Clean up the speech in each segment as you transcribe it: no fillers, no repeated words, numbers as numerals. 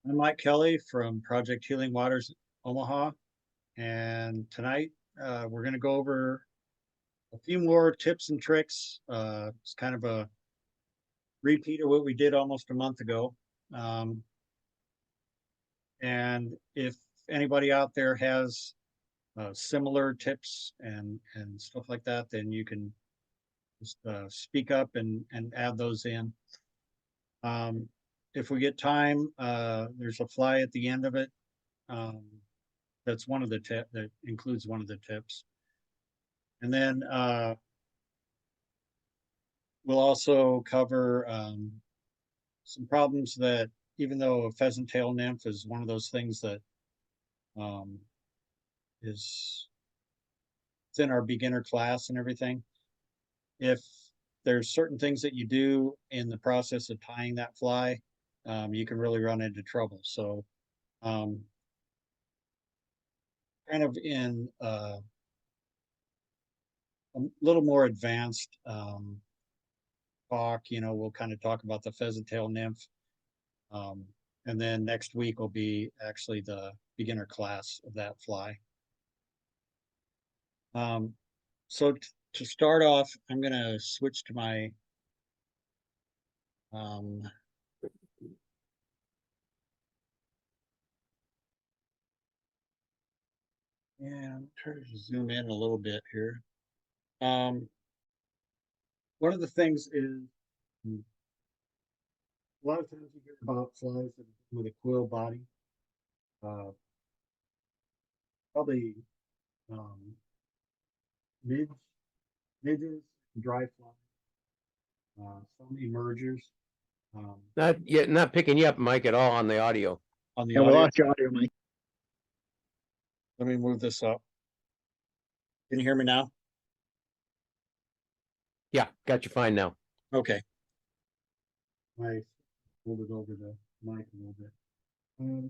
I'm Mike Kelly from Project Healing Waters Omaha, and tonight we're going to go over a few more tips and tricks. It's kind of a repeat of what we did almost a month ago. Um, and if anybody out there has similar tips and stuff like that, then you can just speak up and add those in. Um, if we get time, there's a fly at the end of it. Um, that's one of the tip that includes one of the tips. And then we'll also cover some problems that, even though a pheasant tail nymph is one of those things that um, is it's in our beginner class and everything, if there's certain things that you do in the process of tying that fly, you can really run into trouble. So um, kind of in a little more advanced talk, we'll kind of talk about the pheasant tail nymph. Um, and then next week will be actually the beginner class of that fly. Um, so to start off, I'm going to switch to my um, and try to zoom in a little bit here. Um, one of the things is a lot of times you hear about flies with a quill body. Uh, Probably um, midge, midges, dry flies, some emergers. Um, Not picking you up, Mike, at all on the audio. on the And we audio, lost your audio, Mike. let me move this up. Can you hear me now? Yeah, got you fine now. Okay. I hold it over the mic a little bit. So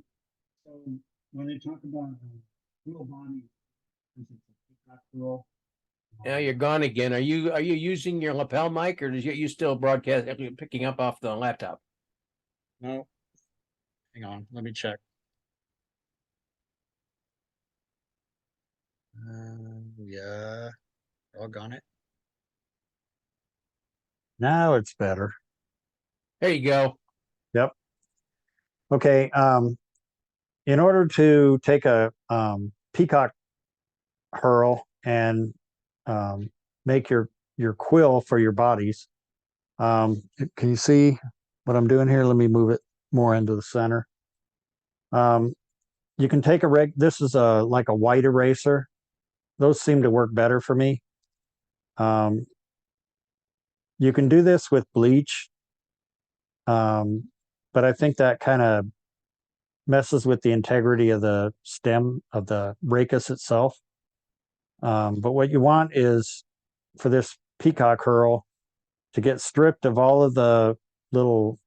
when they talk about wheel body, it's a peacock wheel. Yeah, you're gone again. Are you using your lapel mic, or is you still broadcast picking up off the laptop? No, hang on, let me check. Yeah, doggone it. Now it's better. There you go. Yep. Okay. In order to take a peacock hurl and make your quill for your bodies, can you see what I'm doing here? Let me move it more into the center. You can take this is like a white eraser. Those seem to work better for me. You can do this with bleach, but I think that kind of messes with the integrity of the stem of the rachis itself. But what you want is for this peacock hurl to get stripped of all of the little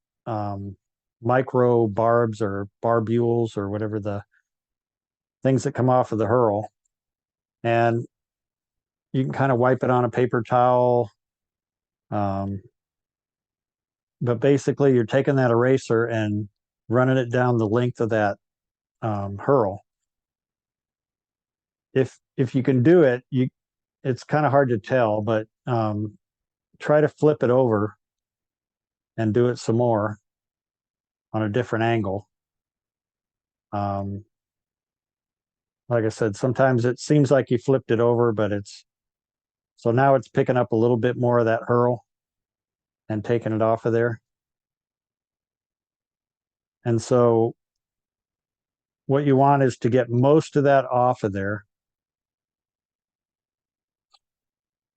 micro barbs or barbules or whatever the things that come off of the hurl. And you can kind of wipe it on a paper towel. But basically, you're taking that eraser and running it down the length of that hurl. If you can do it, it's kind of hard to tell, but try to flip it over and do it some more on a different angle. Like I said, sometimes it seems like you flipped it over, but so now it's picking up a little bit more of that hurl and taking it off of there. And so what you want is to get most of that off of there.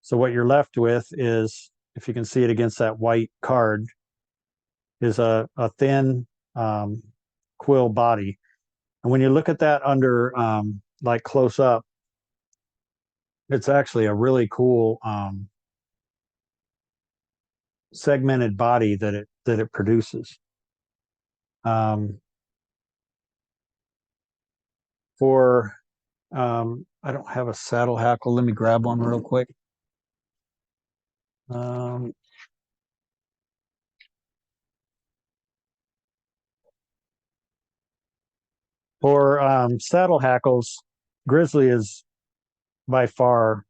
So what you're left with is, if you can see it against that white card, is a thin quill body. And when you look at that under like close up, it's actually a really cool segmented body that it produces. For I don't have a saddle hackle. Let me grab one real quick. For saddle hackles, Grizzly is by far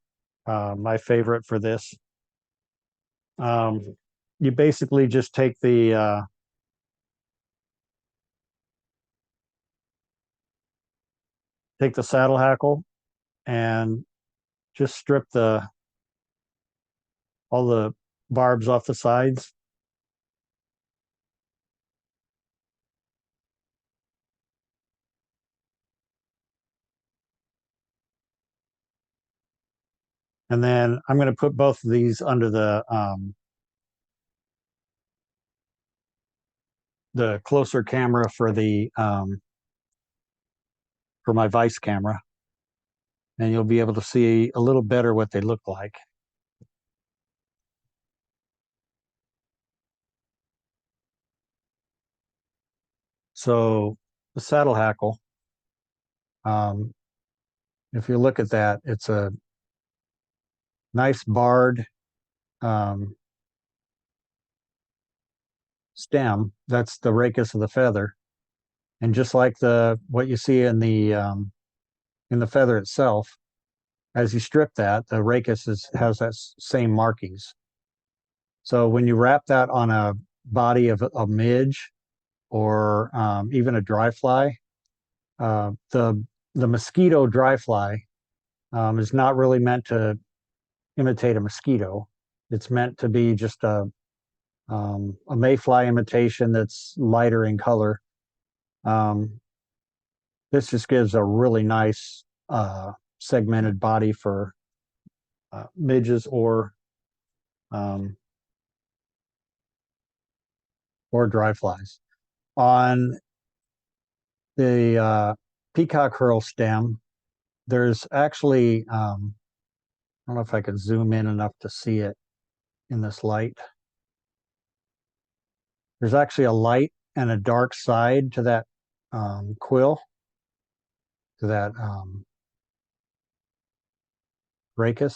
my favorite for this. You basically just take the saddle hackle and just strip all the barbs off the sides. And then I'm going to put both of these under the closer camera for my Vice camera, and you'll be able to see a little better what they look like. So the saddle hackle, if you look at that, it's a nice barred stem. That's the rachis of the feather, and just like what you see in the feather itself, as you strip that, the rachis has that same markings. So when you wrap that on a body of a midge or even a dry fly, the mosquito dry fly is not really meant to imitate a mosquito. It's meant to be just a mayfly imitation that's lighter in color. This just gives a really nice segmented body for midges or dry flies. On the peacock herl stem, there's actually, I don't know if I can zoom in enough to see it in this light. There's actually a light and a dark side to that quill, to that rachis.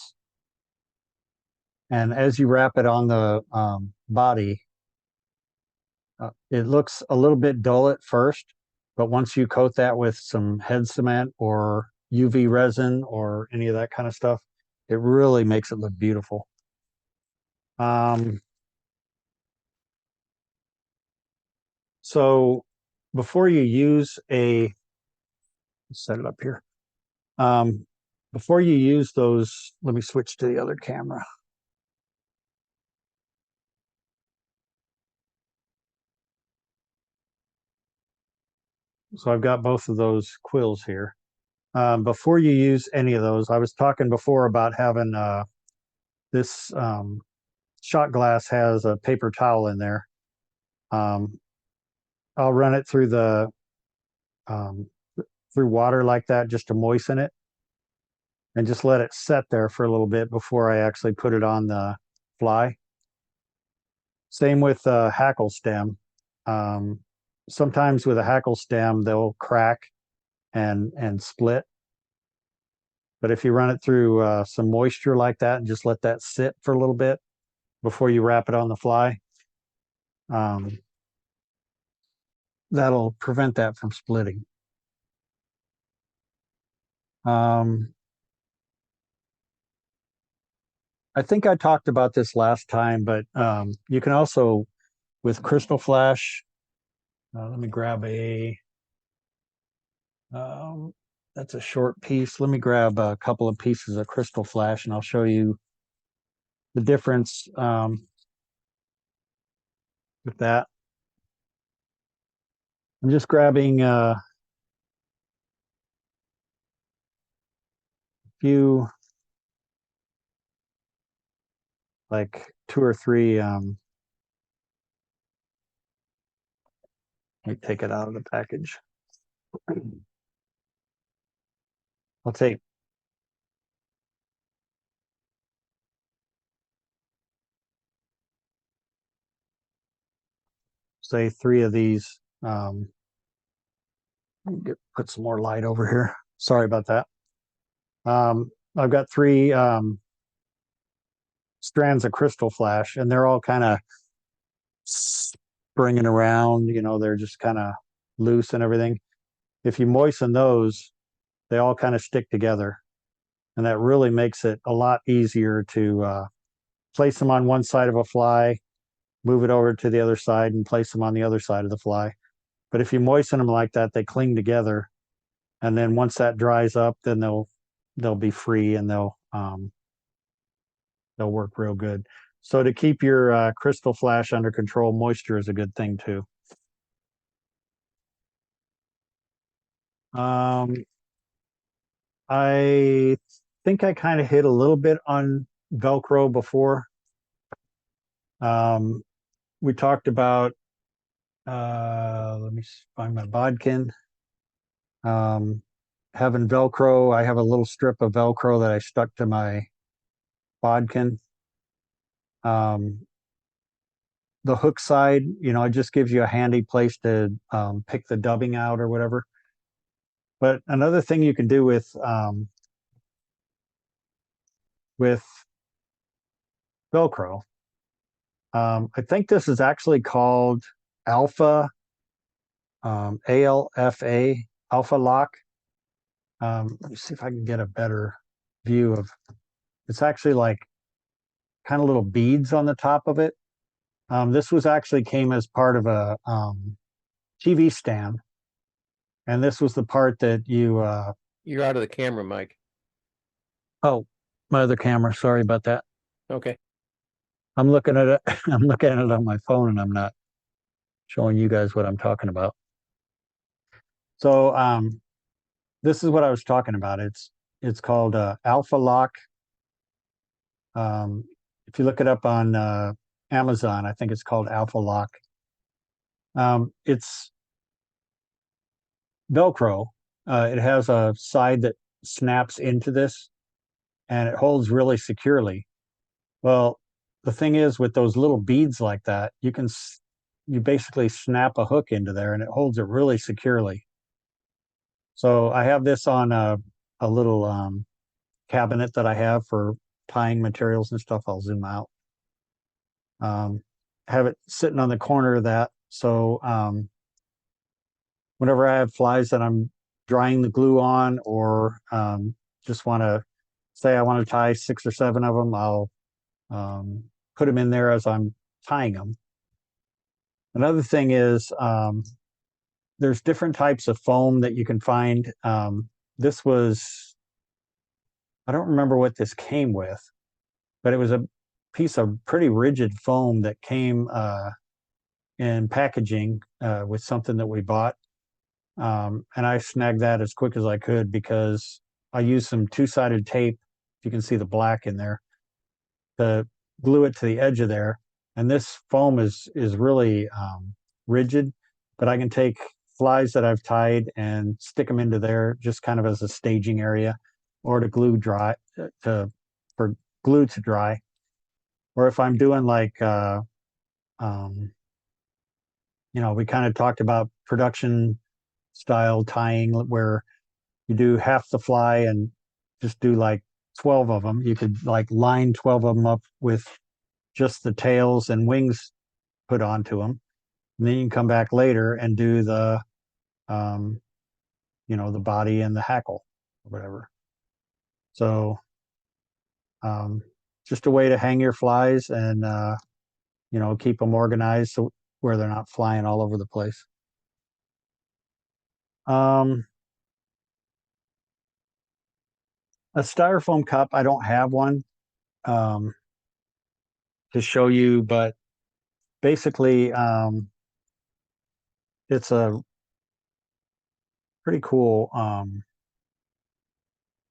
And as you wrap it on the body, it looks a little bit dull at first, but once you coat that with some head cement or UV resin or any of that kind of stuff, it really makes it look beautiful. So before you use set it up here. Before you use those, let me switch to the other camera. So I've got both of those quills here. Before you use any of those, I was talking before about having this shot glass has a paper towel in there. I'll run it through through water like that just to moisten it, and just let it set there for a little bit before I actually put it on the fly. Same with the hackle stem. Sometimes with a hackle stem, they'll crack and split. But if you run it through some moisture like that and just let that sit for a little bit before you wrap it on the fly, that'll prevent that from splitting. I think I talked about this last time, but you can also, with Crystal Flash, let me grab that's a short piece. Let me grab a couple of pieces of Crystal Flash and I'll show you the difference with that. I'm just grabbing a few, like 2 or 3. Let me take it out of the package. I'll take say 3 of these. Put some more light over here. Sorry about that. I've got 3 strands of Crystal Flash, and they're all kind of springing around. You know, they're just kind of loose and everything. if you moisten those, they all kind of stick together. And that really makes it a lot easier to place them on one side of a fly, move it over to the other side, and place them on the other side of the fly. But if you moisten them like that, they cling together. And then once that dries up, then they'll be free and they'll work real good. So to keep your crystal flash under control, moisture is a good thing too. I think I kind of hit a little bit on Velcro before. We talked about, let me find my bodkin. Having Velcro, I have a little strip of Velcro that I stuck to my bodkin. The hook side, it just gives you a handy place to pick the dubbing out or whatever. But another thing you can do with Velcro, I think this is actually called Alpha, ALFA, Alpha Lock. Let me see if I can get a better view of. It's actually like kind of little beads on the top of it. This was actually came as part of a TV stand, and this was the part that You're out of the camera, Mike. Oh, my other camera. Sorry about that. Okay. I'm looking at it. I'm looking at it on my phone, and I'm not showing you guys what I'm talking about. So this is what I was talking about. It's called Alpha Lock. If you look it up on Amazon, I think it's called Alpha Lock. It's Velcro. It has a side that snaps into this, and it holds really securely. Well, the thing is, with those little beads like that, you basically snap a hook into there, and it holds it really securely. So I have this on a little cabinet that I have for tying materials and stuff. I'll zoom out. Have it sitting on the corner of that. So whenever I have flies that I'm drying the glue on, or just want to say I want to tie 6 or 7 of them, I'll put them in there as I'm tying them. Another thing is there's different types of foam that you can find. This was, I don't remember what this came with, but it was a piece of pretty rigid foam that came in packaging with something that we bought. And I snagged that as quick as I could because I used some two-sided tape, if you can see the black in there, to glue it to the edge of there. And this foam is really rigid, but I can take flies that I've tied and stick them into there just kind of as a staging area, or to glue dry for glue to dry. Or if I'm doing like we kind of talked about production style tying where you do half the fly and just do like 12 of them. You could like line 12 of them up with just the tails and wings put onto them. And then you can come back later and do the the body and the hackle or whatever. So just a way to hang your flies and keep them organized so where they're not flying all over the place. A styrofoam cup, I don't have one to show you, but basically it's a pretty cool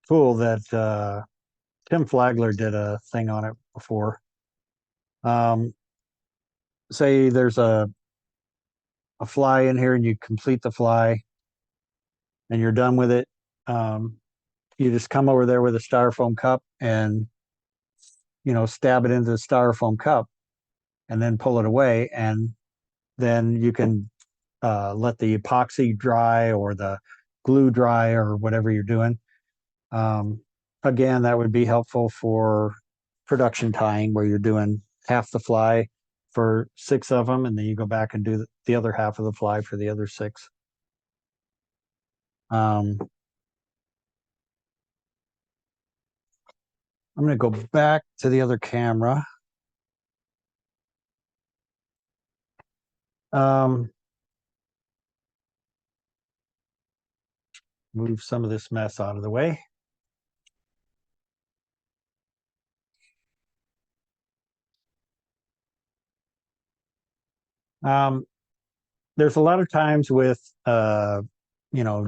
tool that Tim Flagler did a thing on it before. Say there's a fly in here and you complete the fly and you're done with it. You just come over there with a styrofoam cup and stab it into the styrofoam cup and then pull it away, and then you can let the epoxy dry or the glue dry or whatever you're doing. Again, that would be helpful for production tying where you're doing half the fly for 6 of them, and then you go back and do the other half of the fly for the other 6. I'm going to go back to the other camera. Move some of this mess out of the way. There's a lot of times with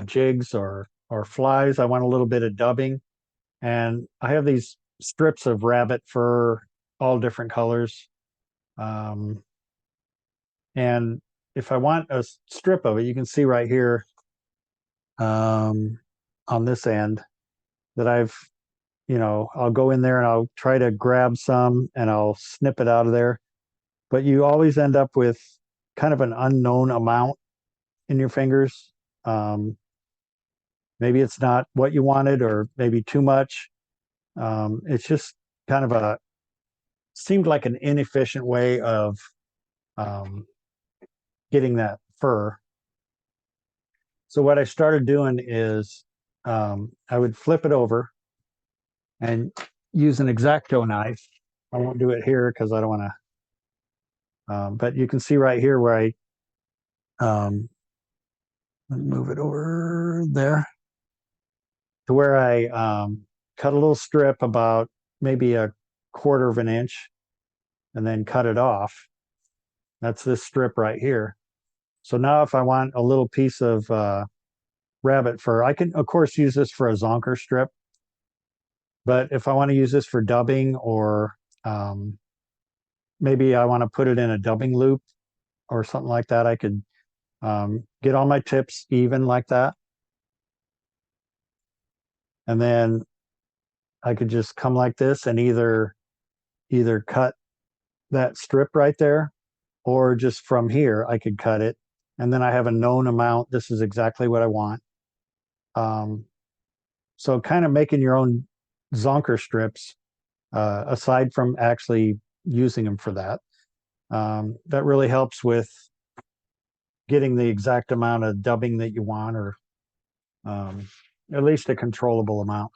jigs or flies, I want a little bit of dubbing, and I have these strips of rabbit fur, all different colors. And if I want a strip of it, you can see right here on this end that I'll go in there and I'll try to grab some and I'll snip it out of there. But you always end up with kind of an unknown amount in your fingers. Maybe it's not what you wanted, or maybe too much. It's just kind of seemed like an inefficient way of getting that fur. So what I started doing is I would flip it over and use an X-Acto knife. I won't do it here because I don't want to. But you can see right here where let me move it over there to where I cut a little strip about maybe a quarter of an inch and then cut it off. That's this strip right here. So now if I want a little piece of rabbit fur, I can, of course, use this for a zonker strip. But if I want to use this for dubbing, or maybe I want to put it in a dubbing loop or something like that, I could get all my tips even like that. And then I could just come like this and either cut that strip right there, or just from here, I could cut it. And then I have a known amount. This is exactly what I want. So kind of making your own zonker strips, aside from actually using them for that, that really helps with getting the exact amount of dubbing that you want, or at least a controllable amount.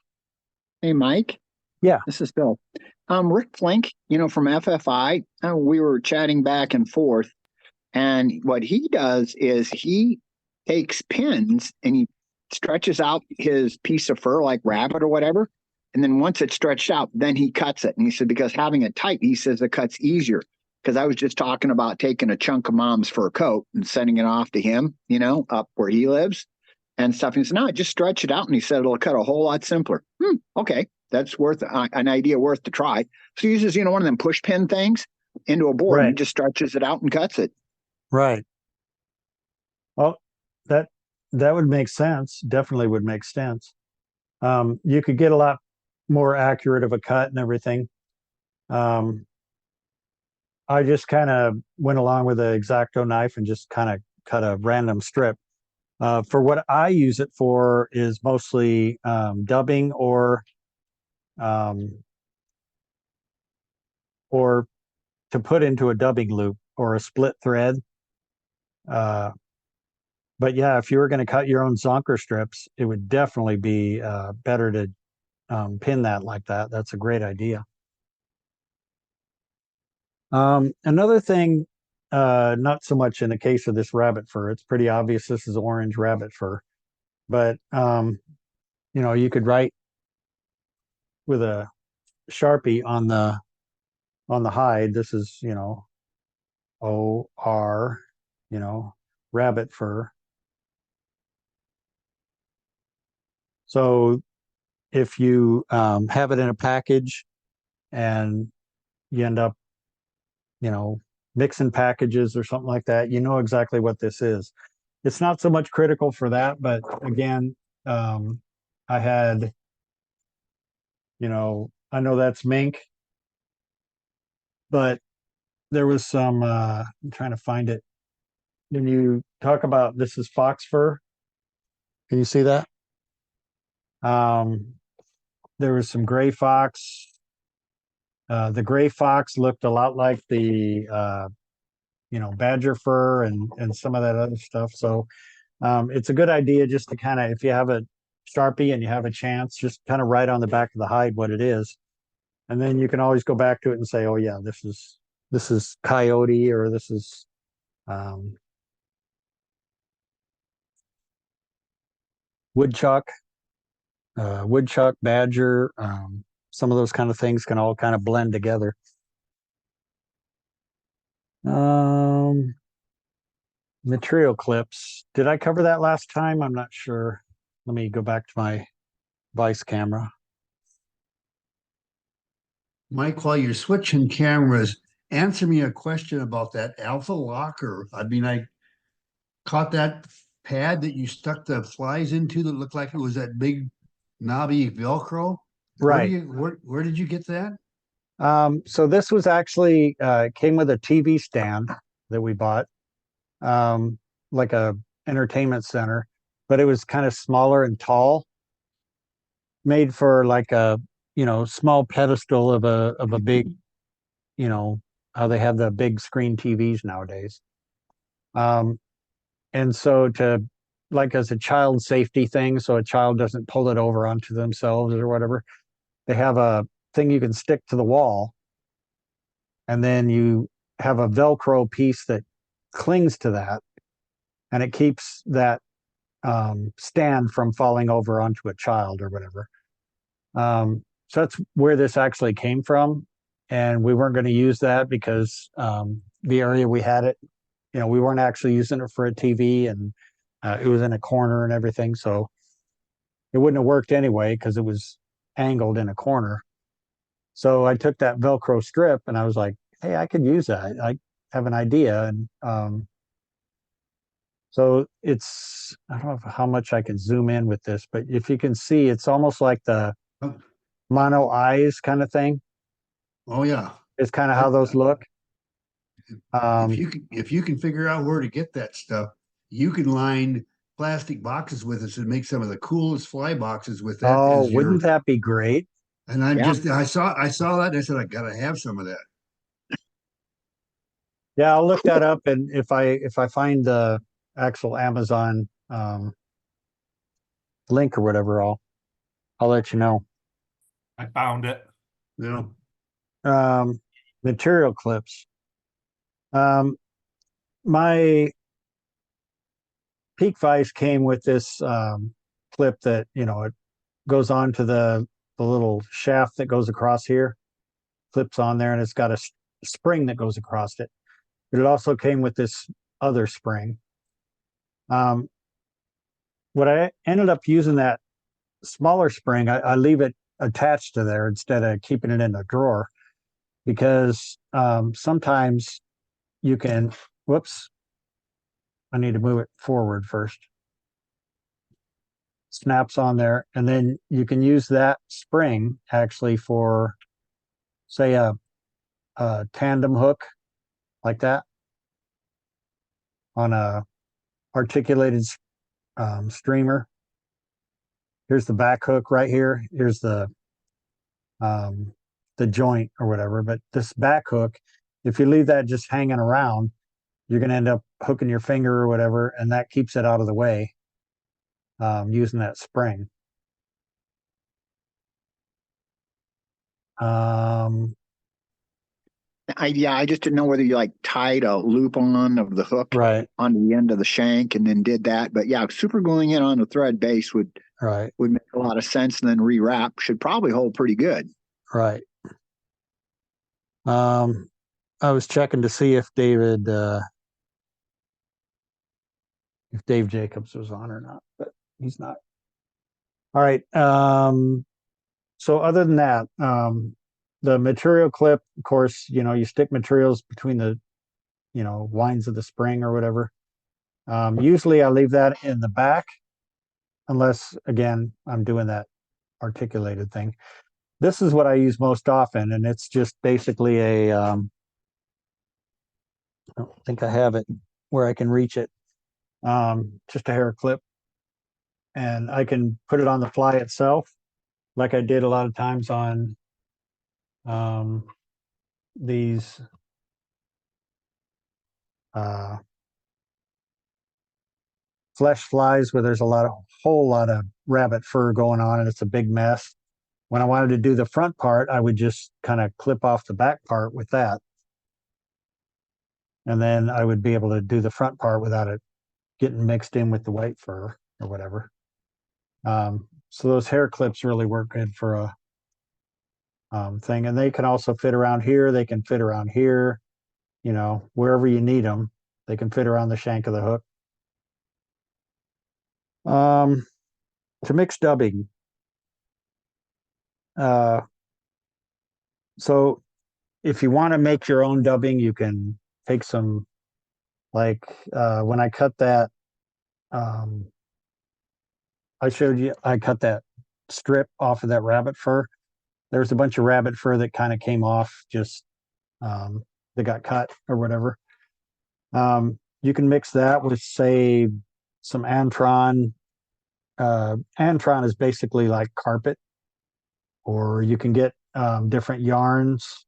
Hey, Mike. Yeah. This is Bill. Rick Flink, from FFI, we were chatting back and forth. And what he does is he takes pins and he stretches out his piece of fur, like rabbit or whatever. And then once it's stretched out, then he cuts it. And he said, because having it tight, he says the cut's easier. Because I was just talking about taking a chunk of mom's fur coat and sending it off to him, up where he lives and stuff. And he said, no, just stretch it out. And he said, it'll cut a whole lot simpler. Okay. That's worth an idea worth to try. So he uses, one of them push pin things into a board, Right. and he just stretches it out and cuts it. Right. Well, that would make sense. Definitely would make sense. You could get a lot more accurate of a cut and everything. I just kind of went along with the X-Acto knife and just kind of cut a random strip. For what I use it for is mostly dubbing, or to put into a dubbing loop or a split thread. But yeah, if you were going to cut your own zonker strips, it would definitely be better to pin that like that. That's a great idea. Another thing, not so much in the case of this rabbit fur, it's pretty obvious this is orange rabbit fur, but you could write with a Sharpie on the hide. This is OR, rabbit fur. So if you have it in a package and you end up mixing packages or something like that, you know exactly what this is. It's not so much critical for that, but again, I had, I know that's mink, but there was some, I'm trying to find it. When you talk about, this is fox fur, can you see that? There was some gray fox. The gray fox looked a lot like the badger fur and some of that other stuff. So It's a good idea just to kind of, if you have a Sharpie and you have a chance, just kind of write on the back of the hide what it is. And then you can always go back to it and say, oh yeah, this is coyote, or this is woodchuck, woodchuck, badger. Some of those kind of things can all kind of blend together. Material clips. Did I cover that last time? I'm not sure. Let me go back to my Vice camera. Mike, while you're switching cameras, answer me a question about that Alpha Locker. I mean, I caught that pad that you stuck the flies into that looked like it was that big knobby Velcro. Right. Where did you get that? So this was actually came with a TV stand that we bought, like a entertainment center, but it was kind of smaller and tall, made for like a small pedestal of a big, how they have the big screen TVs nowadays. And so to like as a child safety thing, so a child doesn't pull it over onto themselves or whatever, they have a thing you can stick to the wall, and then you have a Velcro piece that clings to that, and it keeps that stand from falling over onto a child or whatever. So that's where this actually came from, and we weren't going to use that because the area we had it, we weren't actually using it for a TV, and it was in a corner and everything, so it wouldn't have worked anyway because it was angled in a corner. So I took that Velcro strip and I was like, hey, I could use that. I have an idea. And so it's, I don't know how much I can zoom in with this, but if you can see, it's almost like the Oh. mono eyes kind of thing. Oh yeah. It's kind of how those look. If you can figure out where to get that stuff, you can line plastic boxes with us and make some of the coolest fly boxes with that. Oh, as your- wouldn't that be great? And Yeah. I saw that and I said I gotta have some of that. Yeah, I'll look that up, and if I find the actual Amazon link or whatever, I'll let you know. I found it. Yeah. Material clips. My Peak Vice came with this clip that it goes on to the little shaft that goes across here, clips on there, and it's got a spring that goes across it. But it also came with this other spring. What I ended up using, that smaller spring, I leave it attached to there instead of keeping it in a drawer, because sometimes you can, whoops, I need to move it forward first. Snaps on there, and then you can use that spring actually for, say, a tandem hook like that on a articulated streamer. Here's the back hook right here. Here's the joint or whatever. But this back hook, if you leave that just hanging around, you're going to end up hooking your finger or whatever, and that keeps it out of the way, using that spring. I just didn't know whether you like tied a loop on of the hook Right, on the end of the shank and then did that. But yeah, super gluing it on the thread base would right, make a lot of sense, and then rewrap should probably hold pretty good. right. I was checking to see if Dave Jacobs was on or not, but he's not. All right. So other than that, the material clip, of course, you stick materials between the, lines of the spring or whatever. Usually I leave that in the back, unless, again, I'm doing that articulated thing. This is what I use most often, and it's just basically a, I don't think I have it where I can reach it. Just a hair clip, and I can put it on the fly itself, like I did a lot of times on these flesh flies where there's whole lot of rabbit fur going on and it's a big mess. When I wanted to do the front part, I would just kind of clip off the back part with that. And then I would be able to do the front part without it getting mixed in with the white fur or whatever. So those hair clips really work good for a thing. And they can also fit around here. They can fit around here, you know, wherever you need them. They can fit around the shank of the hook. To mix dubbing. So if you want to make your own dubbing, you can take some, like when I cut that, I showed you, I cut that strip off of that rabbit fur. There's a bunch of rabbit fur that kind of came off, just that got cut or whatever. You can mix that with, say, some Antron. Antron is basically like carpet, or you can get different yarns,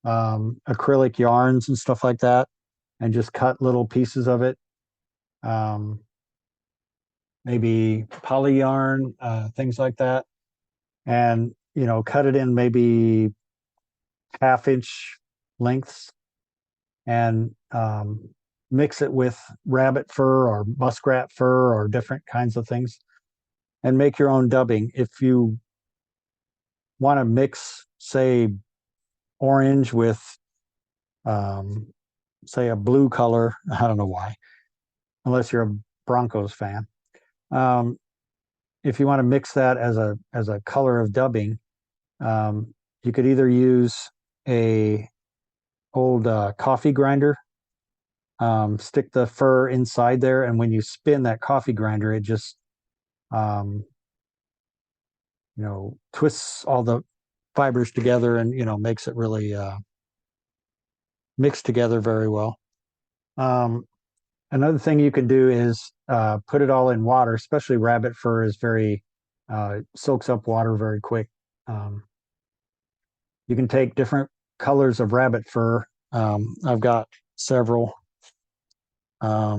acrylic yarns and stuff like that, and just cut little pieces of it. Maybe poly yarn, things like that, and you know, cut it in maybe 1/2-inch lengths, and mix it with rabbit fur or muskrat fur or different kinds of things, and make your own dubbing. If you want to mix, say, orange with, say, a blue color, I don't know why, unless you're a Broncos fan. If you want to mix that as a color of dubbing, you could either use a old coffee grinder, stick the fur inside there, and when you spin that coffee grinder, it just you know, twists all the fibers together and, you know, makes it really mixed together very well. Another thing you can do is put it all in water, especially rabbit fur is very, soaks up water very quick. You can take different colors of rabbit fur. I've got several. I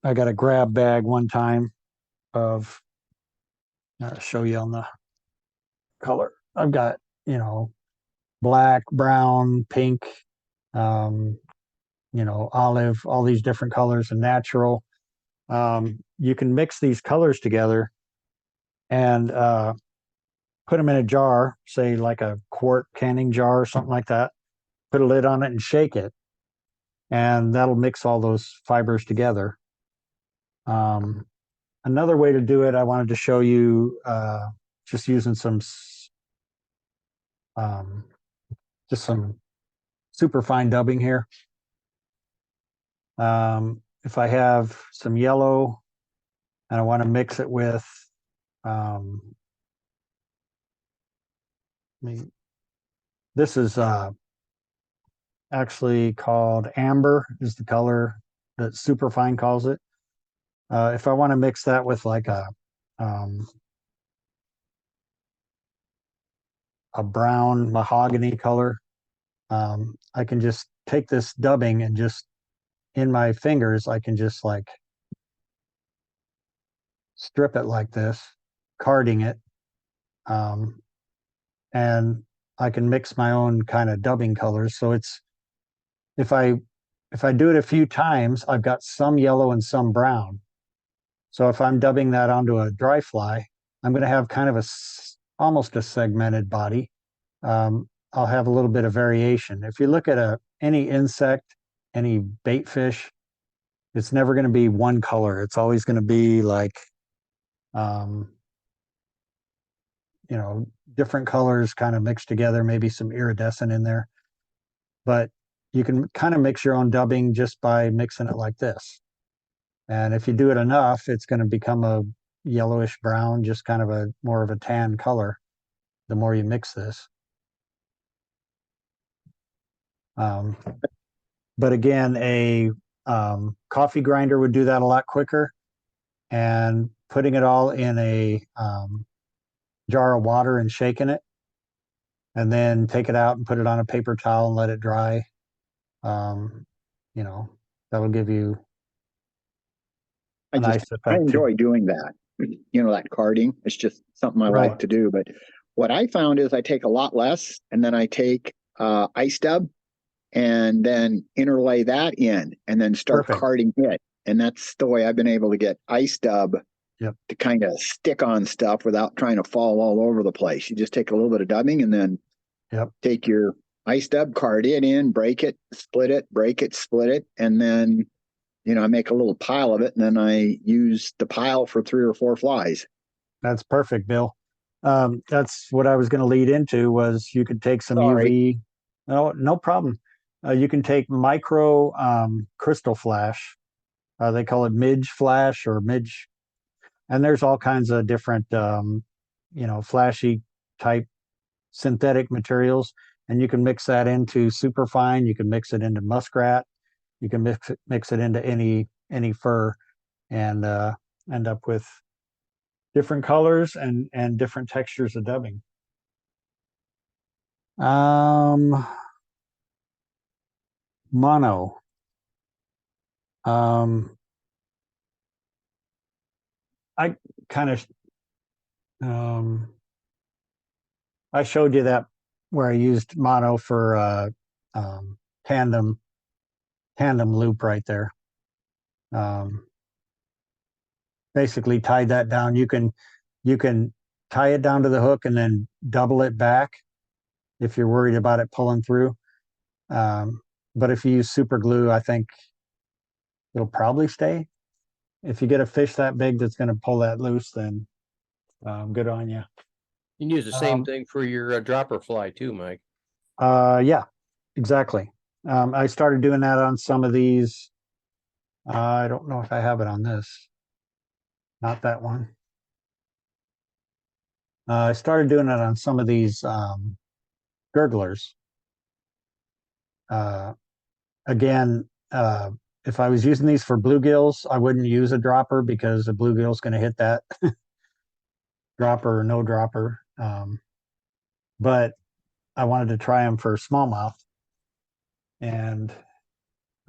got a grab bag one time of, I'll show you on the color. I've got, you know, black, brown, pink, you know, olive, all these different colors and natural. You can mix these colors together and put them in a jar, say like a quart canning jar or something like that. Put a lid on it and shake it, and that'll mix all those fibers together. Another way to do it, I wanted to show you just using some just some super fine dubbing here. If I have some yellow and I want to mix it with this is actually called amber, is the color that Superfine calls it. If I want to mix that with like a brown mahogany color, I can just take this dubbing and just in my fingers, I can just like strip it like this, carding it, and I can mix my own kind of dubbing colors. So it's, if I do it a few times, I've got some yellow and some brown. So if I'm dubbing that onto a dry fly, I'm going to have kind of almost a segmented body. I'll have a little bit of variation. If you look at any insect, any bait fish, it's never going to be one color. It's always going to be like, you know, different colors kind of mixed together, maybe some iridescent in there. But you can kind of mix your own dubbing just by mixing it like this. And if you do it enough, it's going to become a yellowish brown, just kind of more of a tan color, the more you mix this. But again, a coffee grinder would do that a lot quicker. And putting it all in a jar of water and shaking it, and then take it out and put it on a paper towel and let it dry. You know, that will give you I a nice just, I effect too. enjoy doing that. That carding. It's just something I Right. like to do. But what I found is I take a lot less and then I take ice dub and then interlay that in and then start Perfect. carding it. And that's the way I've been able to get ice dub Yep. to kind of stick on stuff without trying to fall all over the place. You just take a little bit of dubbing and then Yep. take your ice dub, card it in, break it, split it, break it, split it, and then I make a little pile of it, and then I use the pile for 3 or 4 flies. That's perfect, Bill. That's what I was going to lead into was you could take some Sorry. UV. No problem. You can take micro crystal flash. They call it midge flash or midge. And there's all kinds of different, flashy type synthetic materials. And you can mix that into superfine. You can mix it into muskrat. You can mix it into any fur and end up with different colors and different textures of dubbing. Mono. I kind of I showed you that where I used mono for tandem loop right there. Basically tied that down. You can tie it down to the hook and then double it back if you're worried about it pulling through. But if you use super glue, I think it'll probably stay. If you get a fish that big that's going to pull that loose, then good on you. You can use the same Um, thing for your dropper fly too, Mike. Yeah, exactly. I started doing that on some of these. I don't know if I have it on this. Not that one. I started doing it on some of these gurglers. Again, if I was using these for bluegills, I wouldn't use a dropper because the bluegill's going to hit that dropper or no dropper. But I wanted to try them for smallmouth and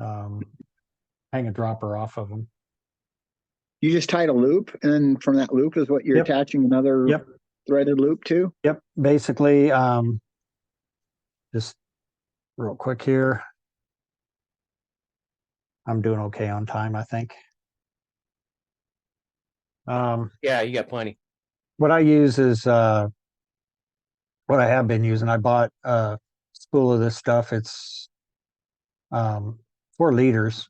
hang a dropper off of them. You just tied a loop, and from that loop is what you're Yep. attaching another Yep. threaded loop to? Yep. Basically, just real quick here. I'm doing okay on time, I think. Yeah, you got plenty. What I use is what I have been using. I bought a spool of this stuff. It's 4 liters,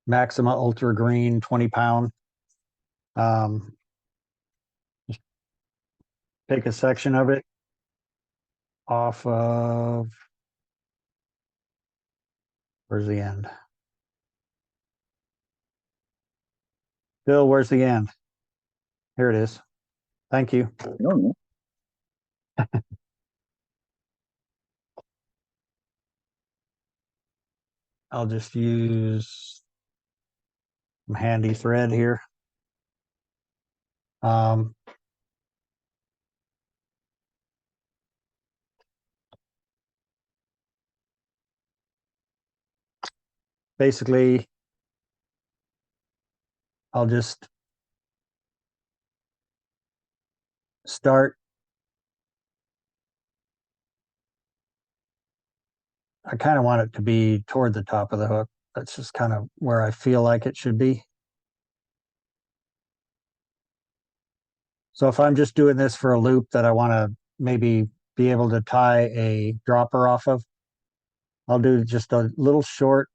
Maxima Ultra Green, 20 pound. Just take a section of it off of, where's the end? Bill, where's the end? Here it is. Thank you. I don't know. I'll just use some handy thread here. Basically, I'll just start. I kind of want it to be toward the top of the hook. That's just kind of where I feel like it should be. So if I'm just doing this for a loop that I want to maybe be able to tie a dropper off of, I'll do just a little short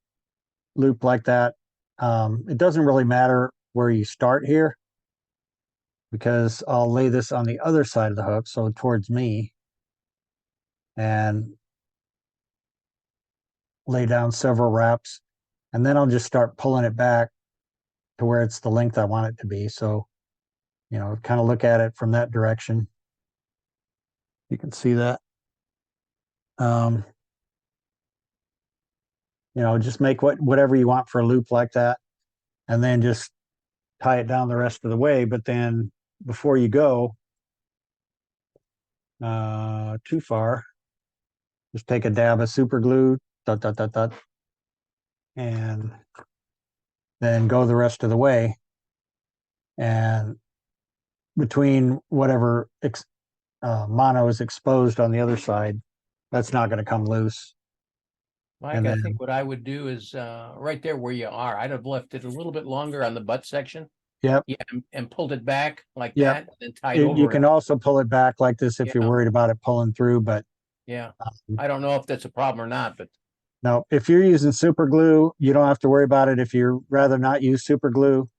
loop like that. It doesn't really matter where you start here because I'll lay this on the other side of the hook, so towards me, and lay down several wraps, and then I'll just start pulling it back to where it's the length I want it to be. So, kind of look at it from that direction. You can see that. Just make whatever you want for a loop like that, and then just tie it down the rest of the way. But then before you go too far, just take a dab of super glue, dot, dot, dot, dot, and then go the rest of the way. and between whatever mono is exposed on the other side, that's not going to come loose. Mike, And I then- think what I would do is right there where you are, I'd have left it a little bit longer on the butt section. Yep. Yeah, and pulled it back like Yep. that, and then tied You over can it. also pull it back like this if you're Yeah. worried about it pulling through, but Yeah, I don't know if that's a problem or not, but no, if you're using super glue, you don't have to worry about it. If you'd rather not use super glue,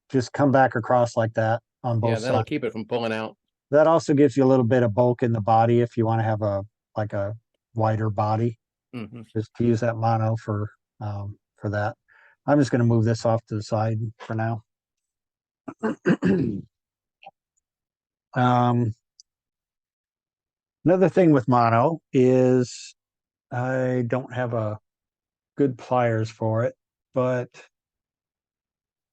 just come back across like that on yeah, both that'll sides. keep it from pulling out. That also gives you a little bit of bulk in the body if you want to have a wider body. Mhm. Just to use that mono for that. I'm just going to move this off to the side for now. Another thing with mono is I don't have a good pliers for it, but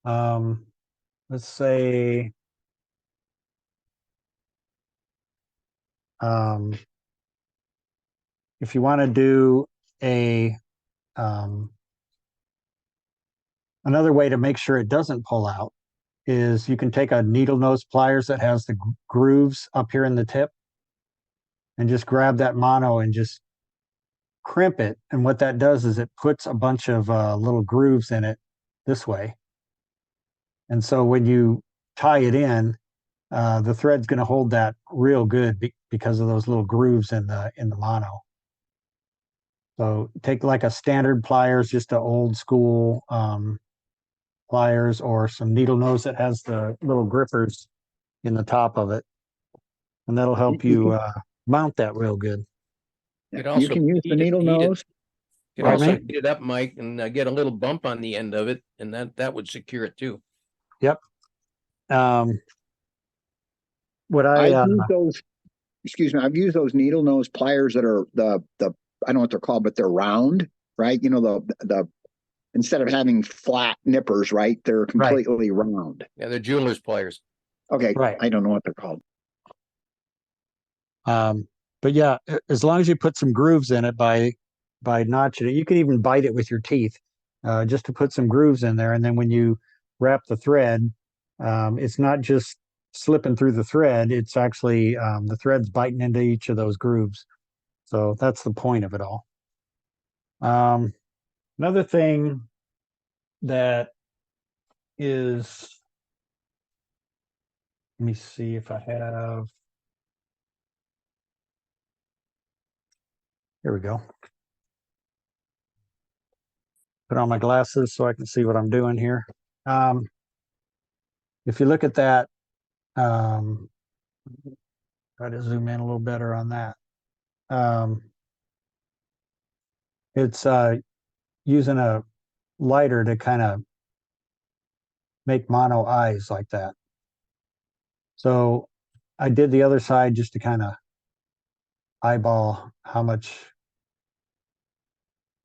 let's say if you want to do a another way to make sure it doesn't pull out is you can take a needle nose pliers that has the grooves up here in the tip and just grab that mono and just crimp it. And what that does is it puts a bunch of little grooves in it this way. And so when you tie it in, the thread's going to hold that real good because of those little grooves in the mono. So take like a standard pliers, just an old school pliers, or some needle nose that has the little grippers in the top of it, and that'll help you mount that real good. Could You also can use the heat it- needle heat it- nose. Could Pardon also me? heat it up, Mike, and get a little bump on the end of it, and that would secure it too. What I've I used those, excuse me, I've used those needle nose pliers that are the I don't know what they're called, but they're round, right? You know, the instead of having flat nippers, right? They're completely round. Yeah, they're jeweler's pliers. Okay, Right. I don't know what they're called. but yeah, as long as you put some grooves in it by notching it, you can even bite it with your teeth, just to put some grooves in there. And then when you wrap the thread, it's not just slipping through the thread, it's actually the thread's biting into each of those grooves. So that's the point of it all. Another thing that is, let me see if I have, here we go. Put on my glasses so I can see what I'm doing here. If you look at that, try to zoom in a little better on that. It's using a lighter to kind of make mono eyes like that. So I did the other side just to kind of eyeball how much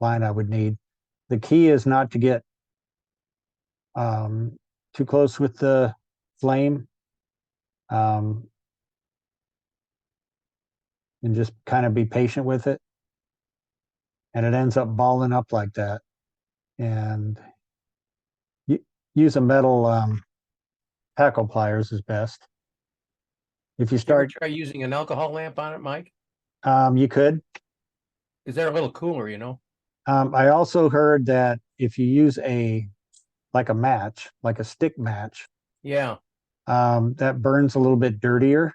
line I would need. The key is not to get too close with the flame, and just kind of be patient with it. And it ends up balling up like that. And use a metal tackle pliers is best. If you Did you ever start, try using an alcohol lamp on it, Mike? you could. Is they're a little cooler, you know? I also heard that if you use like a match, like a stick match, Yeah, that burns a little bit dirtier,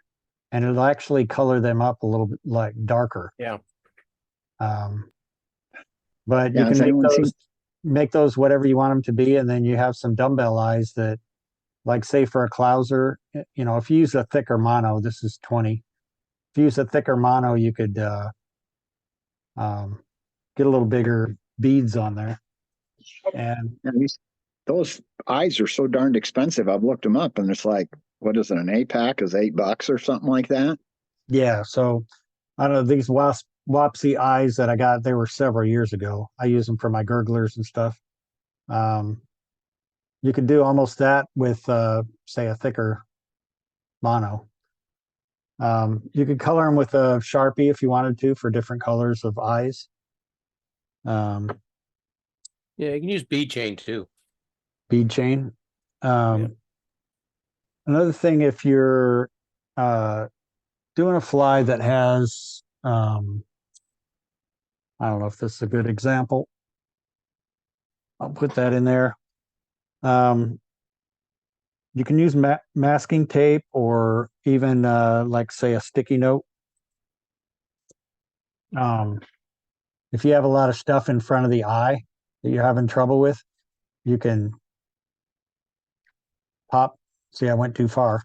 and it'll actually color them up a little bit like darker. Yeah. But Yeah, you can has anyone seen- make those whatever you want them to be, and then you have some dumbbell eyes that, like say for a clouser, you know, if you use a thicker mono, this is 20. If you use a thicker mono, you could get a little bigger beads on there. And Yeah, those eyes are so darned expensive. I've looked them up, and it's like, what is it? An 8-pack is $8 or something like that. yeah, so I don't know, these Wapsi eyes that I got, they were several years ago. I use them for my gurglers and stuff. You could do almost that with say a thicker mono. You could color them with a Sharpie if you wanted to for different colors of eyes. yeah, you can use bead chain too. Bead chain. Yeah. Another thing, if you're doing a fly that has, I don't know if this is a good example. I'll put that in there. You can use masking tape or even like say a sticky note. If you have a lot of stuff in front of the eye that you're having trouble with, you can pop. See, I went too far.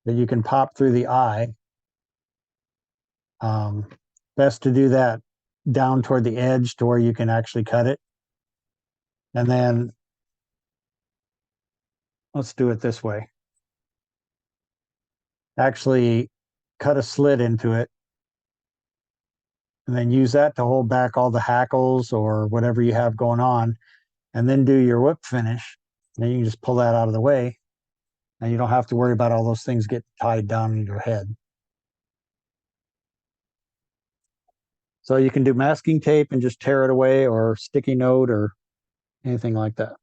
But you can pop through the eye. Best to do that down toward the edge to where you can actually cut it. And then let's do it this way. Actually cut a slit into it and then use that to hold back all the hackles or whatever you have going on, and then do your whip finish. And then you can just pull that out of the way and you don't have to worry about all those things getting tied down in your head. So you can do masking tape and just tear it away, or sticky note or anything like that.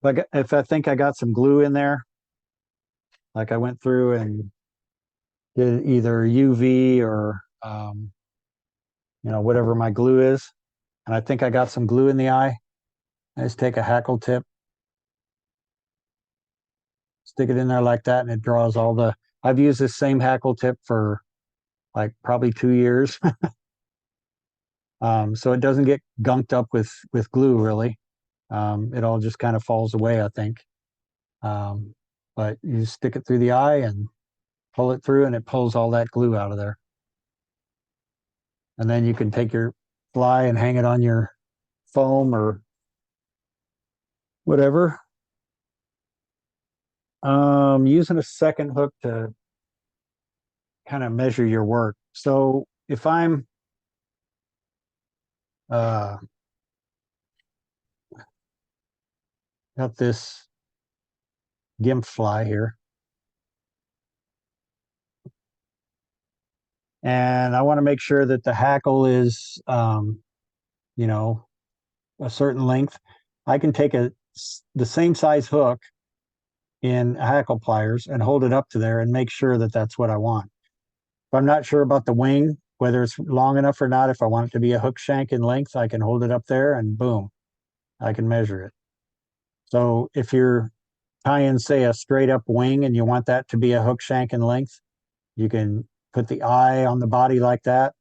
Like if I think I got some glue in there, like I went through and did either UV or, whatever my glue is, and I think I got some glue in the eye, I just take a hackle tip, stick it in there like that, and it draws all the, I've used this same hackle tip for like probably 2 years. So it doesn't get gunked up with glue really. It all just kind of falls away, I think. But you stick it through the eye and pull it through, and it pulls all that glue out of there. And then you can take your fly and hang it on your foam or whatever. Using a second hook to kind of measure your work. So if I'm got this GIMP fly here, and I want to make sure that the hackle is a certain length, I can take the same size hook in hackle pliers and hold it up to there and make sure that that's what I want. If I'm not sure about the wing, whether it's long enough or not, if I want it to be a hook shank in length, I can hold it up there and boom, I can measure it. So if you're tying, say, a straight up wing and you want that to be a hook shank in length, you can put the eye on the body like that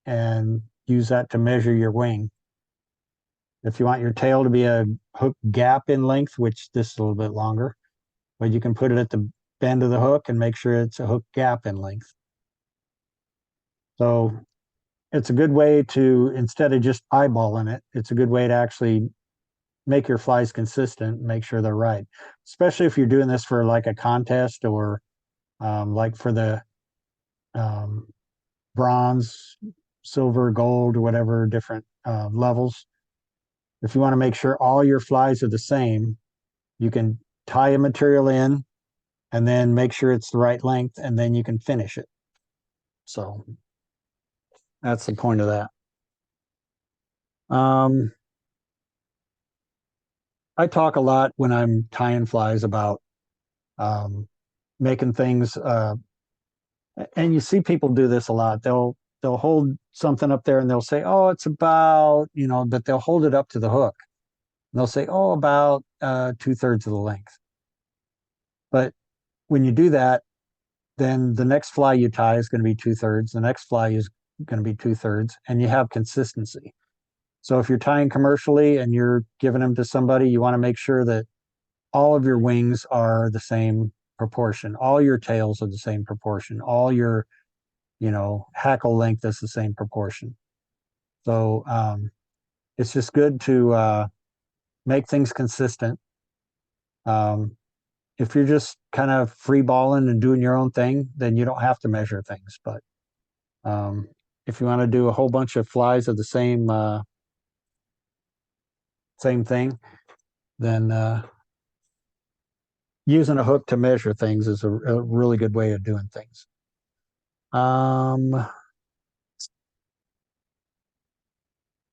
and use that to measure your wing. If you want your tail to be a hook gap in length, which this is a little bit longer, but you can put it at the bend of the hook and make sure it's a hook gap in length. So it's a good way to, instead of just eyeballing it, it's a good way to actually make your flies consistent and make sure they're right. Especially if you're doing this for like a contest or like for the bronze, silver, gold, or whatever different levels. If you want to make sure all your flies are the same, you can tie a material in and then make sure it's the right length, and then you can finish it. So that's the point of that. I talk a lot when I'm tying flies about making things, and you see people do this a lot. They'll hold something up there and they'll say, oh, it's about, but they'll hold it up to the hook. And they'll say, oh, about 2/3 of the length. But when you do that, then the next fly you tie is going to be 2/3. The next fly is going to be 2/3, and you have consistency. So if you're tying commercially and you're giving them to somebody, you want to make sure that all of your wings are the same proportion. All your tails are the same proportion. All your, hackle length is the same proportion. So it's just good to make things consistent. If you're just kind of free balling and doing your own thing, then you don't have to measure things. But if you want to do a whole bunch of flies of the same thing, then using a hook to measure things is a really good way of doing things.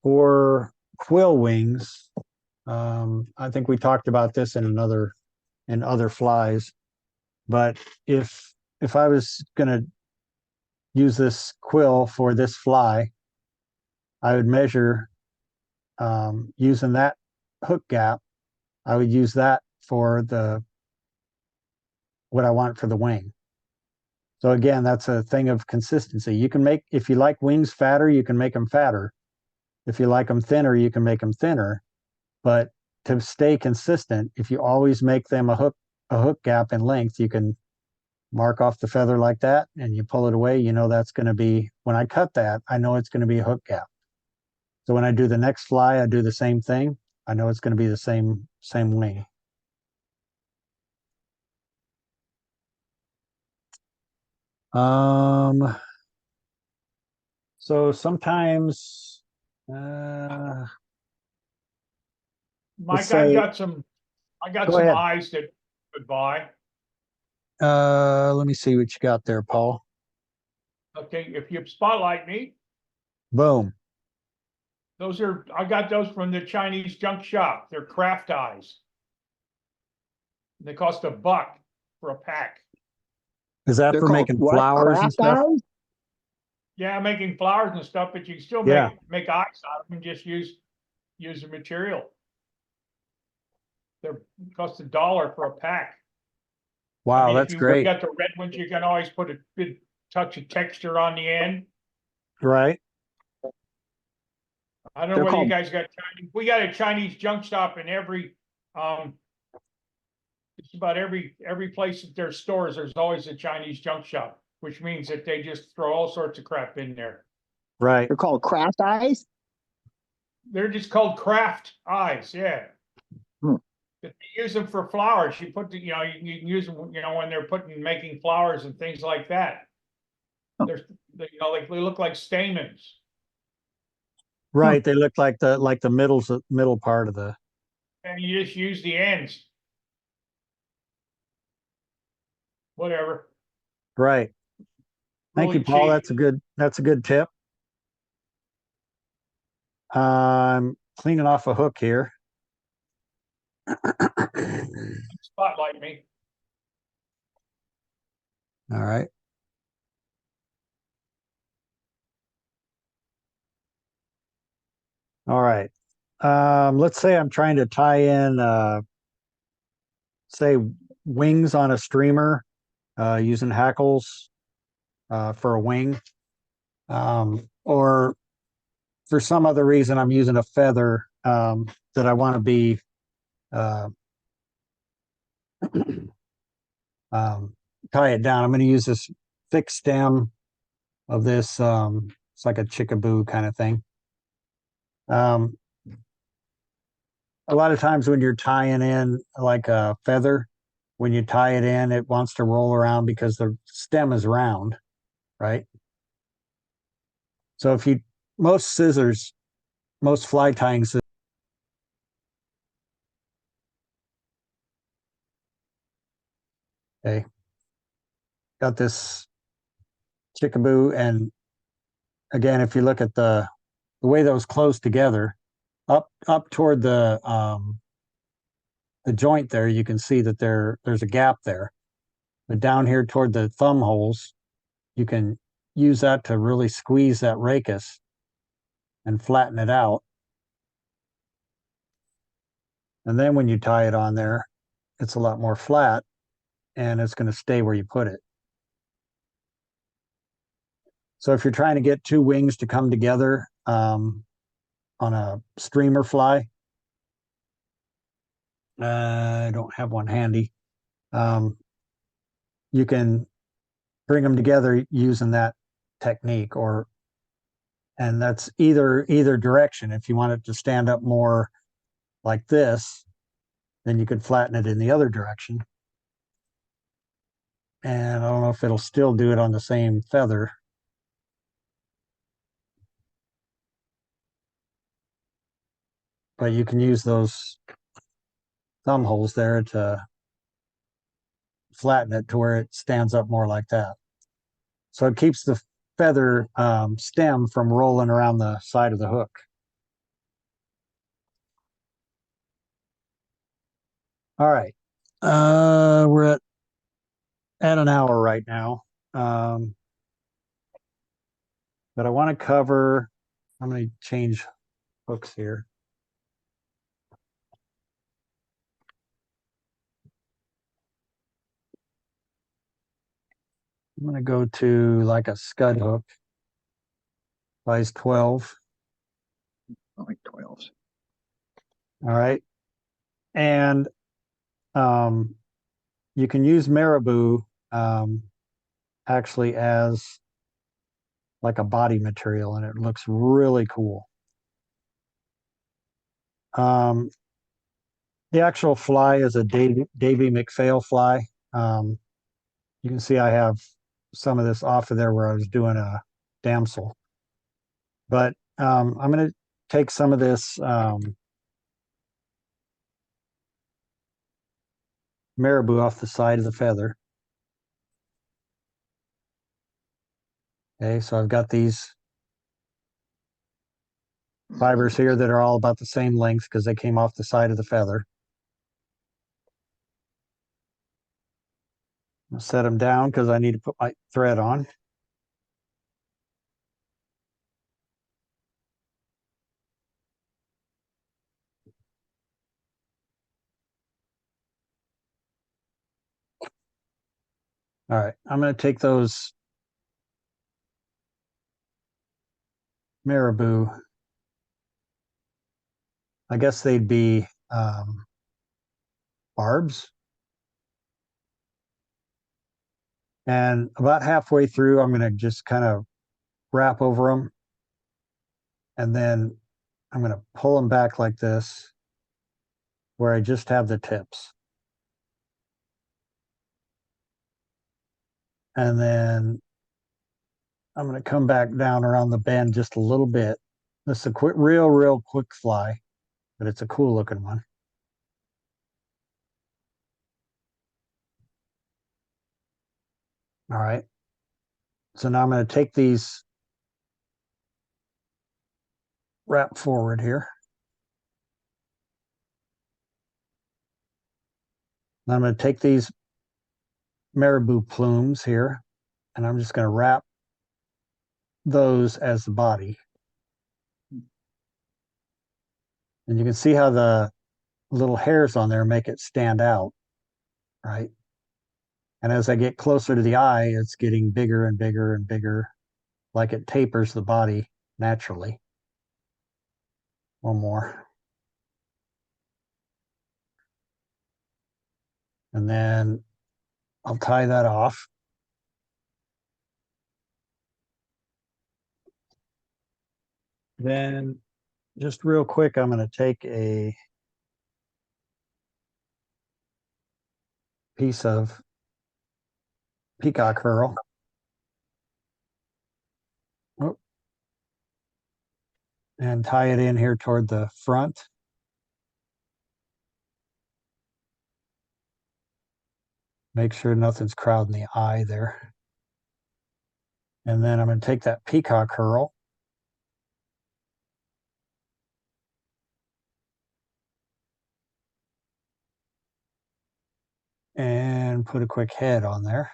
For quill wings, I think we talked about this in other flies, but if I was gonna use this quill for this fly, I would measure using that hook gap. I would use that for what I want for the wing. So again, that's a thing of consistency. You can make, if you like wings fatter, you can make them fatter. If you like them thinner, you can make them thinner. But to stay consistent, if you always make them a hook gap in length, you can mark off the feather like that and you pull it away, you know that's going to be, when I cut that, I know it's going to be a hook gap. So when I do the next fly, I do the same thing. I know it's going to be the same wing. So sometimes let's Mike, say, I got go some ahead. eyes that could buy. Let me see what you got there, Paul. Okay, if you spotlight me, Boom. I got those from the Chinese junk shop. They're craft eyes. They cost $1 for a pack. Is that They're for called making what? flowers and Craft stuff? eyes? Yeah, making flowers and stuff, but you can still Yeah. make eyes out of them and just use the material. They're cost $1 for a pack. I Wow, mean, that's if great. you got the red ones, you can always put a bit touch of texture on the end. Right. I don't know They're whether you called- guys got Chinese. We got a Chinese junk shop in every just about every place that there's stores. There's always a Chinese junk shop, which means that they just throw all sorts of crap in there. Right. They're called craft eyes? They're just called craft eyes. Yeah. Hmm. If you use them for flowers, you put you can use them, when they're making flowers and things like that. Oh. They they look like stamens. Right. They look like the middle part of the. And you just use the ends. Whatever. Right. Thank Really you, Paul. cheap. That's a good tip. I'm cleaning off a hook here. Spotlight me. All right. All right. Let's say I'm trying to tie in, say, wings on a streamer, using hackles for a wing, or for some other reason I'm using a feather that I want to be tie it down. I'm going to use this thick stem of this. It's like a chickaboo kind of thing. A lot of times when you're tying in like a feather, when you tie it in, it wants to roll around because the stem is round, right? So most fly tying scissors, okay, got this chickaboo, and again, if you look at the way those close together, up toward the joint there, you can see that there's a gap there. But down here toward the thumb holes, you can use that to really squeeze that rachis and flatten it out. And then when you tie it on there, it's a lot more flat and it's going to stay where you put it. So if you're trying to get two wings to come together on a streamer fly, I don't have one handy. You can bring them together using that technique, and that's either direction. If you want it to stand up more like this, then you could flatten it in the other direction. And I don't know if it'll still do it on the same feather. But you can use those thumb holes there to flatten it to where it stands up more like that. So it keeps the feather stem from rolling around the side of the hook. All right. We're at an hour right now. But I want to cover, I'm going to change hooks here. I'm going to go to like a scud hook, size 12. I like 12s. All right. And you can use marabou actually as like a body material, and it looks really cool. The actual fly is a Davy McPhail fly. You can see I have some of this off of there where I was doing a damsel. But I'm going to take some of this marabou off the side of the feather. Okay, so I've got these fibers here that are all about the same length because they came off the side of the feather. I'll set them down because I need to put my thread on. All right, I'm going to take those marabou. I guess they'd be barbs. And about halfway through, I'm going to just kind of wrap over them. And then I'm going to pull them back like this, where I just have the tips. And then I'm going to come back down around the bend just a little bit. This is a quick, real quick fly, but it's a cool looking one. All right. So now I'm going to take these, wrap forward here. Now I'm going to take these marabou plumes here, and I'm just going to wrap those as the body. And you can see how the little hairs on there make it stand out, right? And as I get closer to the eye, it's getting bigger and bigger and bigger, like it tapers the body naturally. One more. And then I'll tie that off. Then just real quick, I'm going to take a piece of peacock herl. Oh, and tie it in here toward the front. Make sure nothing's crowding the eye there. And then I'm going to take that peacock herl and put a quick head on there.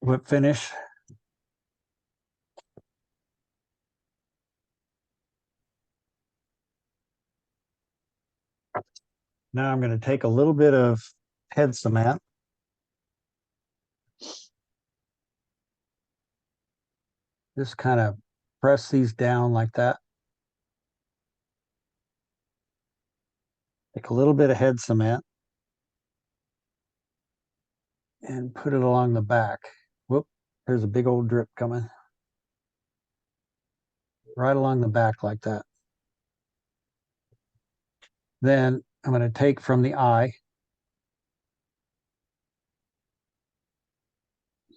Whip finish. Now I'm going to take a little bit of head cement. Just kind of press these down like that. Take a little bit of head cement and put it along the back. Whoop, there's a big old drip coming. Right along the back like that. Then I'm going to take from the eye.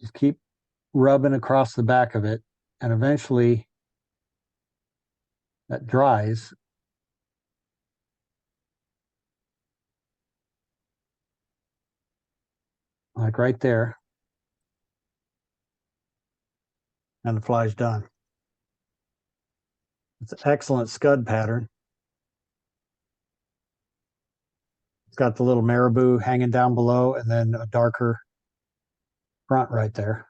Just keep rubbing across the back of it, and eventually that dries. Like right there. and the fly's done. It's an excellent scud pattern. It's got the little marabou hanging down below and then a darker front right there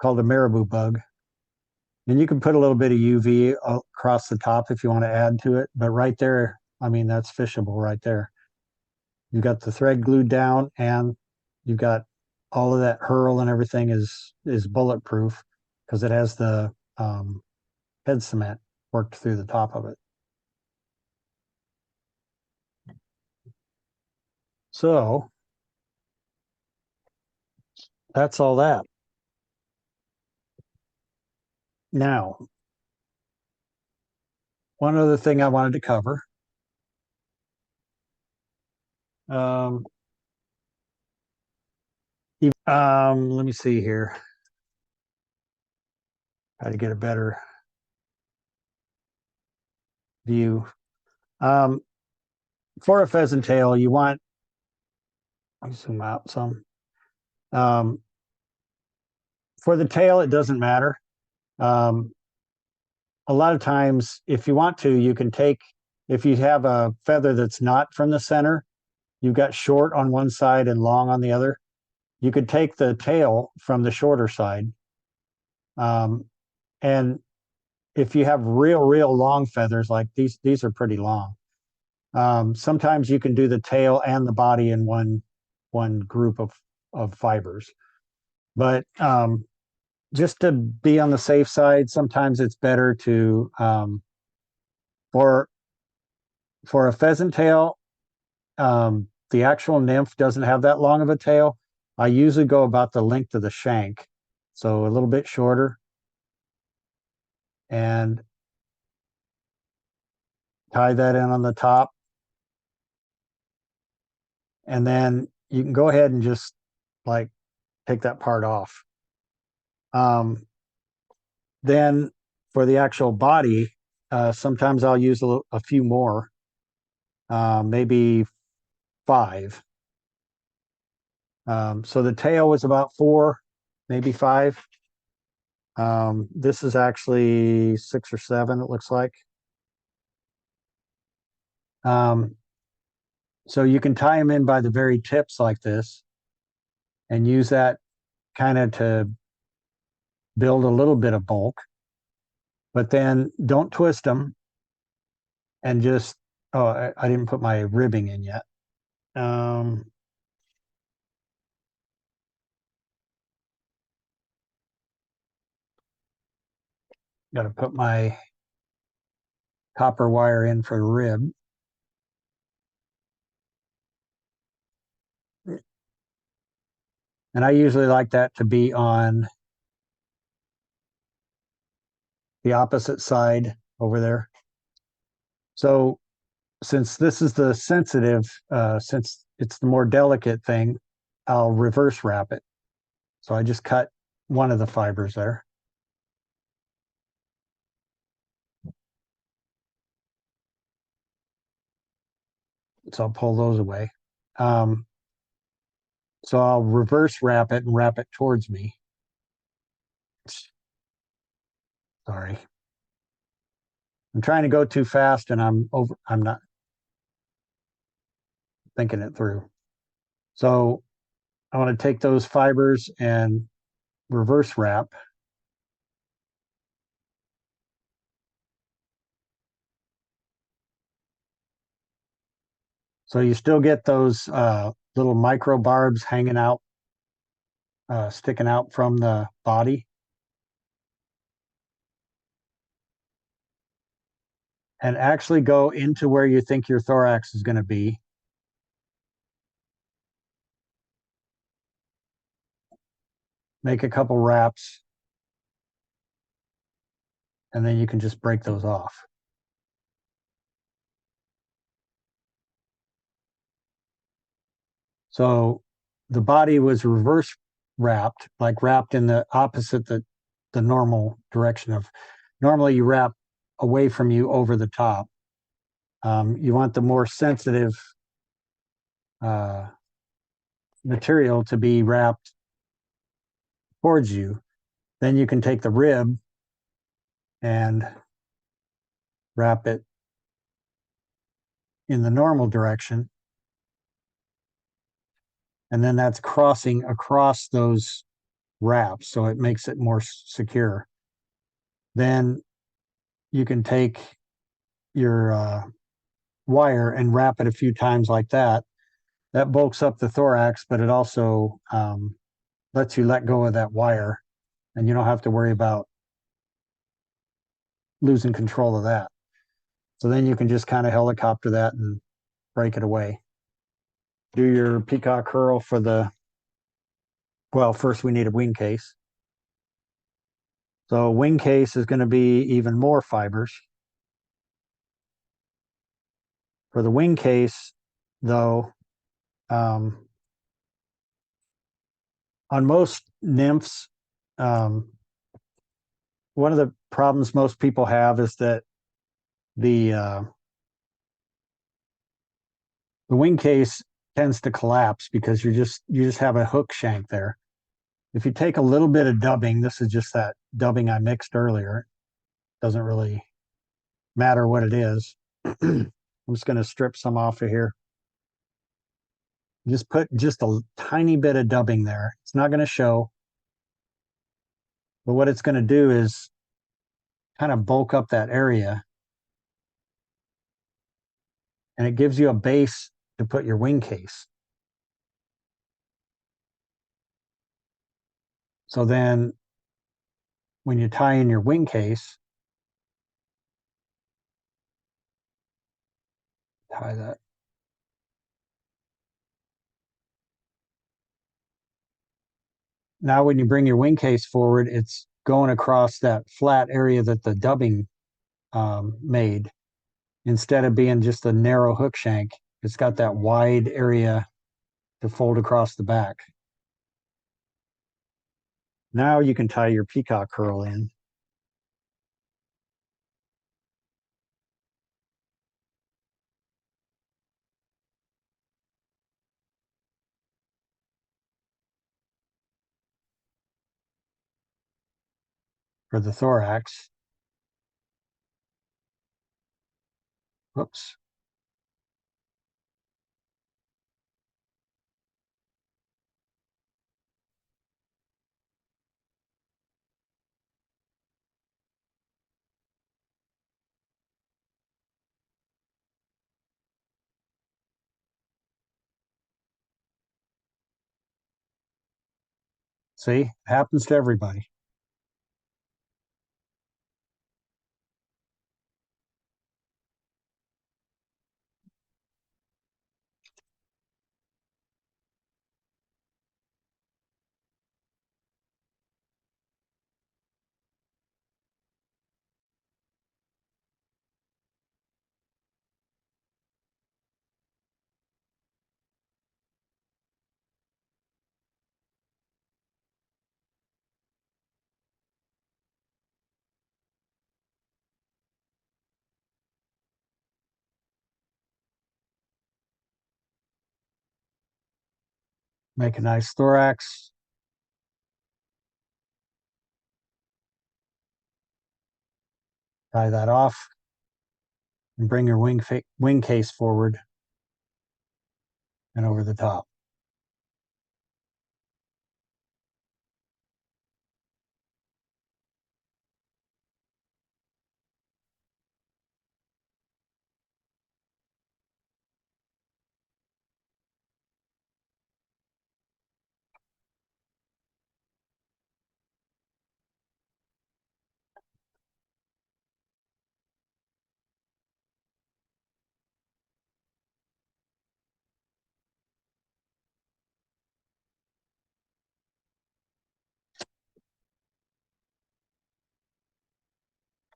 called a marabou bug. And you can put a little bit of UV across the top if you want to add to it. But right there, I mean, that's fishable right there. You've got the thread glued down and you've got all of that hurl and everything is bulletproof because it has the head cement worked through the top of it. So that's all that. Now, one other thing I wanted to cover. Let me see here. Try to get a better view. For a pheasant tail, you want, let me zoom out some. For the tail, it doesn't matter. A lot of times, if you want to, you can take, if you have a feather that's not from the center, you've got short on one side and long on the other, you could take the tail from the shorter side. And if you have real long feathers, like these are pretty long. Sometimes you can do the tail and the body in one group of fibers. But just to be on the safe side, sometimes it's better to, for a pheasant tail, the actual nymph doesn't have that long of a tail. I usually go about the length of the shank, so a little bit shorter. And tie that in on the top. And then you can go ahead and just like take that part off. Then for the actual body, sometimes I'll use a few more, maybe 5. So the tail was about 4, maybe 5. This is actually 6 or 7, it looks like. So you can tie them in by the very tips like this and use that kind of to build a little bit of bulk, but then don't twist them and just, oh, I didn't put my ribbing in yet. Got to put my copper wire in for the rib. And I usually like that to be on the opposite side over there. So since this is the sensitive, since it's the more delicate thing, I'll reverse wrap it. So I just cut one of the fibers there. So I'll pull those away. So I'll reverse wrap it and wrap it towards me. Sorry. I'm trying to go too fast and I'm not thinking it through. So I want to take those fibers and reverse wrap. So you still get those little micro barbs hanging out, sticking out from the body. And actually go into where you think your thorax is going to be. Make a couple wraps. And then you can just break those off. So the body was reverse wrapped, like wrapped in the opposite, the normal direction of, normally you wrap away from you over the top. You want the more sensitive material to be wrapped towards you. Then you can take the rib and wrap it in the normal direction. And then that's crossing across those wraps, so it makes it more secure. Then you can take your wire and wrap it a few times like that. That bulks up the thorax, but it also lets you let go of that wire, and you don't have to worry about losing control of that. So then you can just kind of helicopter that and break it away. Do your peacock curl for the, well, first we need a wing case. So wing case is going to be even more fibers. For the wing case, though, on most nymphs, one of the problems most people have is that the wing case tends to collapse because you just have a hook shank there. If you take a little bit of dubbing, this is just that dubbing I mixed earlier. Doesn't really matter what it is. I'm just going to strip some off of here. Just put just a tiny bit of dubbing there. It's not going to show. But what it's going to do is kind of bulk up that area. And it gives you a base to put your wing case. So then when you tie in your wing case, tie that. Now when you bring your wing case forward, it's going across that flat area that the dubbing made. Instead of being just a narrow hook shank, it's got that wide area to fold across the back. Now you can tie your peacock curl in. For the thorax. Whoops. See, it happens to everybody. Make a nice thorax. Tie that off and bring your wing case forward and over the top.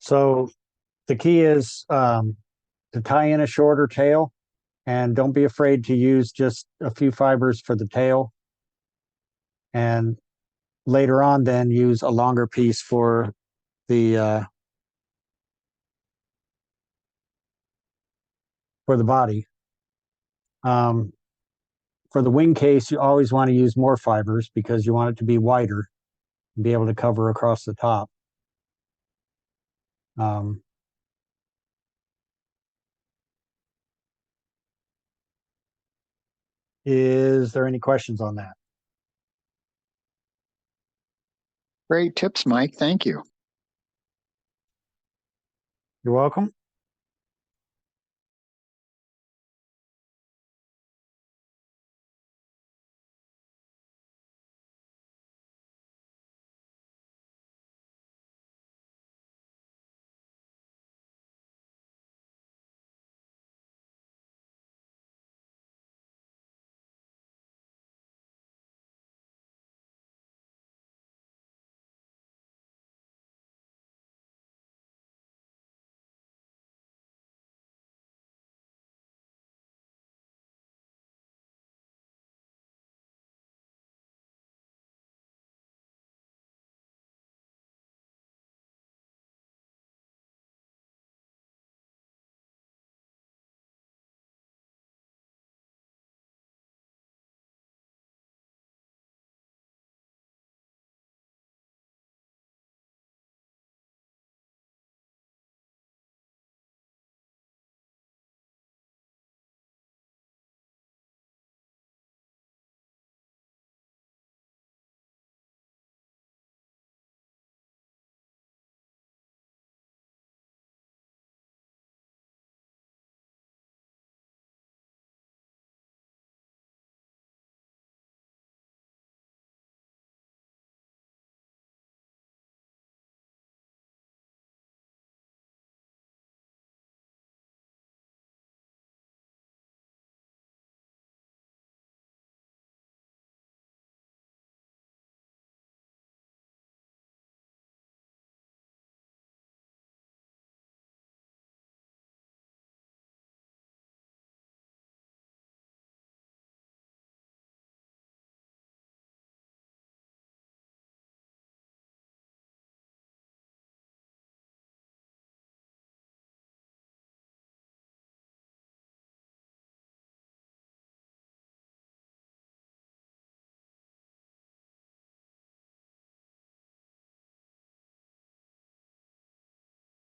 So the key is to tie in a shorter tail, and don't be afraid to use just a few fibers for the tail. And later on, then use a longer piece for the body. For the wing case, you always want to use more fibers because you want it to be wider. be able to cover across the top. Is there any questions on that? Great tips, Mike. Thank you. You're welcome.